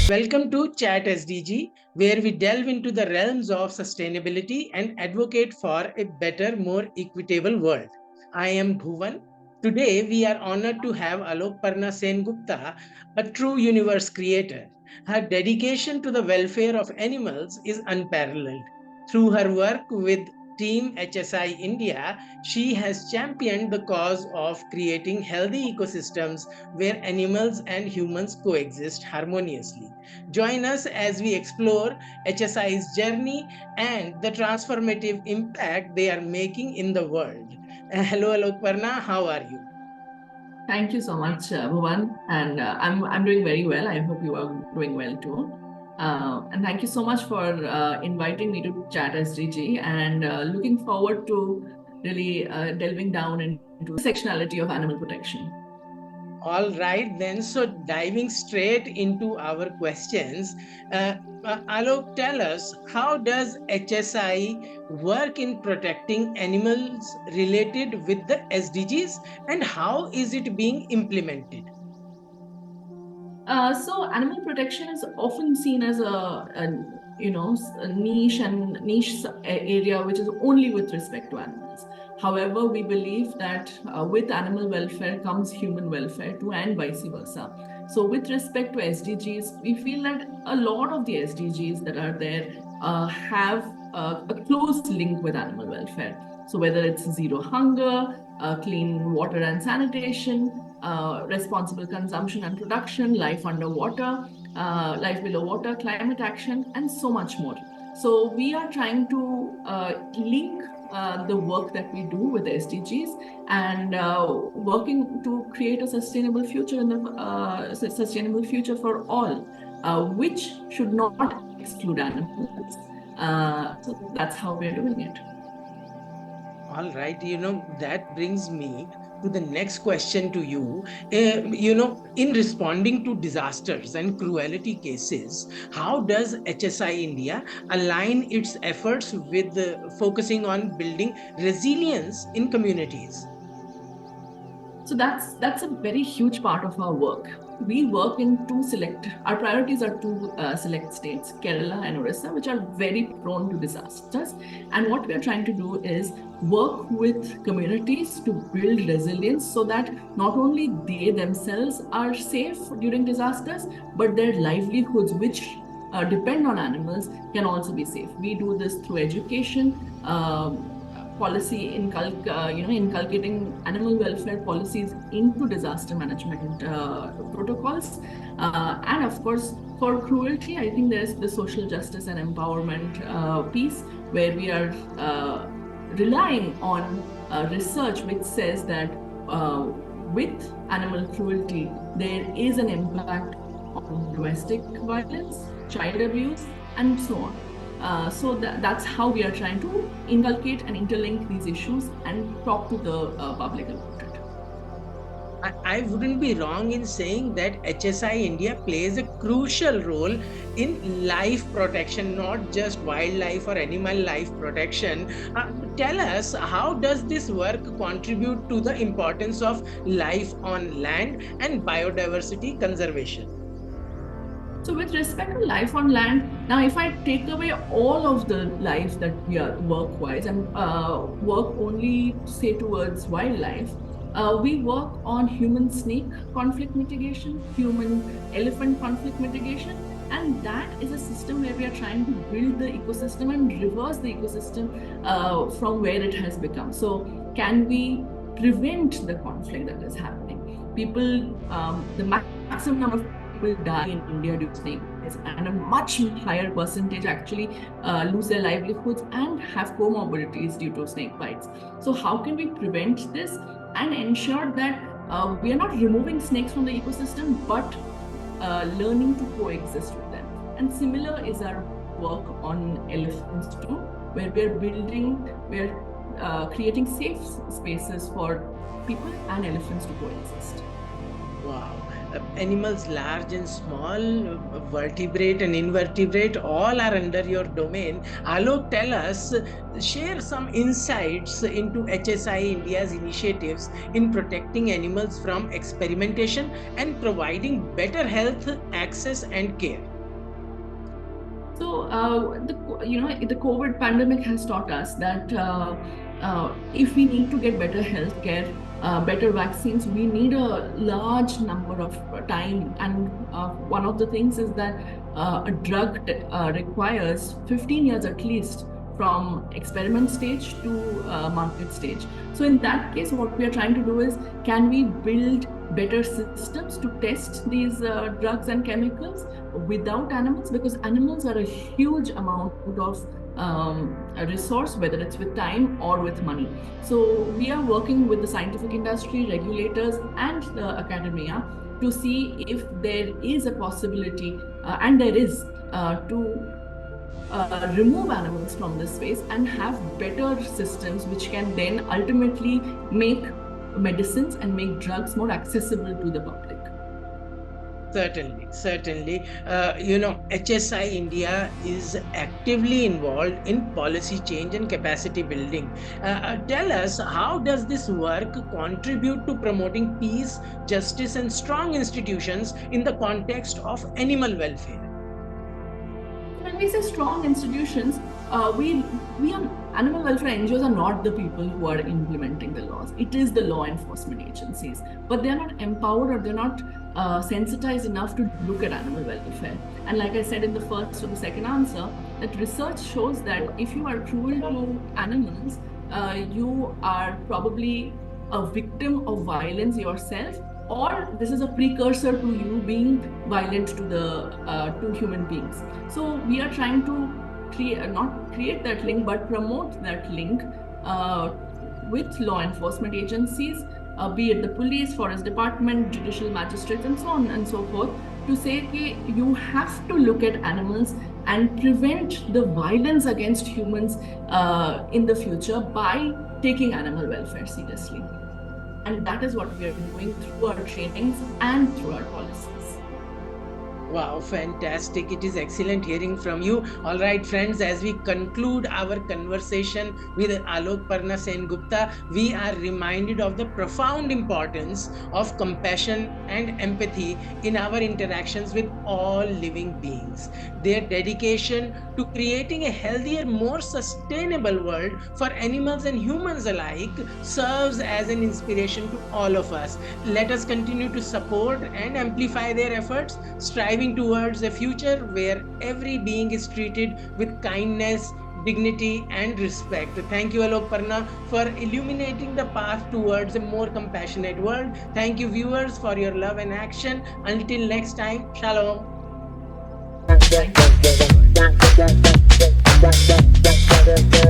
Welcome to Chat SDG, where we delve into the realms of sustainability and advocate for a better, more equitable world. I am Bhuvan. Today, we are honored to have Alokparna Sengupta, a true universe creator. Her dedication to the welfare of animals is unparalleled. Through her work with Team HSI India, she has championed the cause of creating healthy ecosystems where animals and humans coexist harmoniously. Join us as we explore HSI's journey and the transformative impact they are making in the world. Hello, Alokparna, how are you? Thank you so much, Bhuvan, and I'm doing very well. I hope you are doing well too. And thank you so much for inviting me to Chat SDG, and looking forward to really delving down into the sectionality of animal protection. All right, then. So, diving straight into our questions, Alok, tell us, how does HSI work in protecting animals related with the SDGs, and how is it being implemented? So animal protection is often seen as a niche area which is only with respect to animals. However, we believe that with animal welfare comes human welfare too, and vice versa. So, with respect to SDGs, we feel that a lot of the SDGs that are there have a close link with animal welfare. So, whether it's zero hunger, clean water and sanitation, responsible consumption and production, life underwater, life below water, climate action, and so much more. So we are trying to link the work that we do with the SDGs and working to create a sustainable future in the sustainable future for all, which should not exclude animals. So that's how we are doing it. All right, that brings me to the next question to you. In responding to disasters and cruelty cases, how does HSI India align its efforts with focusing on building resilience in communities? So that's a very huge part of our work. We work in two select. Our priorities are two select states, Kerala and Orissa, which are very prone to disasters. And what we are trying to do is work with communities to build resilience, so that not only they themselves are safe during disasters, but their livelihoods, which depend on animals, can also be safe. We do this through education. Policy inculcating animal welfare policies into disaster management protocols, and of course for cruelty, I think there's the social justice and empowerment piece, where we are relying on research which says that with animal cruelty there is an impact on domestic violence, child abuse, and so on. So that's how we are trying to inculcate and interlink these issues and talk to the public about it. I wouldn't be wrong in saying that HSI India plays a crucial role in life protection, not just wildlife or animal life protection. Tell us, how does this work contribute to the importance of life on land and biodiversity conservation? So with respect to life on land, now if I take away all of the life that we are work-wise and work only say towards wildlife, we work on human-snake conflict mitigation, human-elephant conflict mitigation, and that is a system where we are trying to build the ecosystem and reverse the ecosystem from where it has become. So can we prevent the conflict that is happening? People, the maximum number of people die in India due to snake bites, and a much higher percentage actually lose their livelihoods and have comorbidities due to snake bites. So how can we prevent this and ensure that we are not removing snakes from the ecosystem, but learning to coexist with them? And similar is our work on elephants too, where we're creating safe spaces for people and elephants to coexist. Wow. Animals large and small, vertebrate and invertebrate, all are under your domain. Alok, tell us, share some insights into HSI India's initiatives in protecting animals from experimentation and providing better health access and care. So, the COVID pandemic has taught us that if we need to get better healthcare, better vaccines, we need a large number of time. And one of the things is that a drug requires 15 years at least from experiment stage to market stage. So in that case, what we are trying to do is, can we build better systems to test these drugs and chemicals without animals? Because animals are a huge amount of a resource, whether it's with time or with money. So we are working with the scientific industry, regulators, and the academia to see if there is a possibility, and there is, to remove animals from this space and have better systems which can then ultimately make medicines and make drugs more accessible to the public. Certainly, certainly. HSI India is actively involved in policy change and capacity building. Tell us, how does this work contribute to promoting peace, justice, and strong institutions in the context of animal welfare? When we say strong institutions, we are animal welfare NGOs are not the people who are implementing the laws. It is the law enforcement agencies, but they are not empowered, or they're not sensitized enough to look at animal welfare. And like I said in the first or the second answer, that research shows that if you are cruel to animals, you are probably a victim of violence yourself, or this is a precursor to you being violent to the to human beings. So we are trying to not create that link, but promote that link with law enforcement agencies, be it the police, forest department, judicial magistrates, and so on and so forth, to say that you have to look at animals and prevent the violence against humans in the future by taking animal welfare seriously. And that is what we are doing through our trainings and through our policies. Wow, fantastic. It is excellent hearing from you. All right, friends, as we conclude our conversation with Alokparna Sengupta, we are reminded of the profound importance of compassion and empathy in our interactions with all living beings. Their dedication to creating a healthier, more sustainable world for animals and humans alike serves as an inspiration to all of us. Let us continue to support and amplify their efforts, striving towards a future where every being is treated with kindness, dignity, and respect. Thank you, Alokparna, for illuminating the path towards a more compassionate world. Thank you, viewers, for your love and action. Until next time, Shalom. Thank you.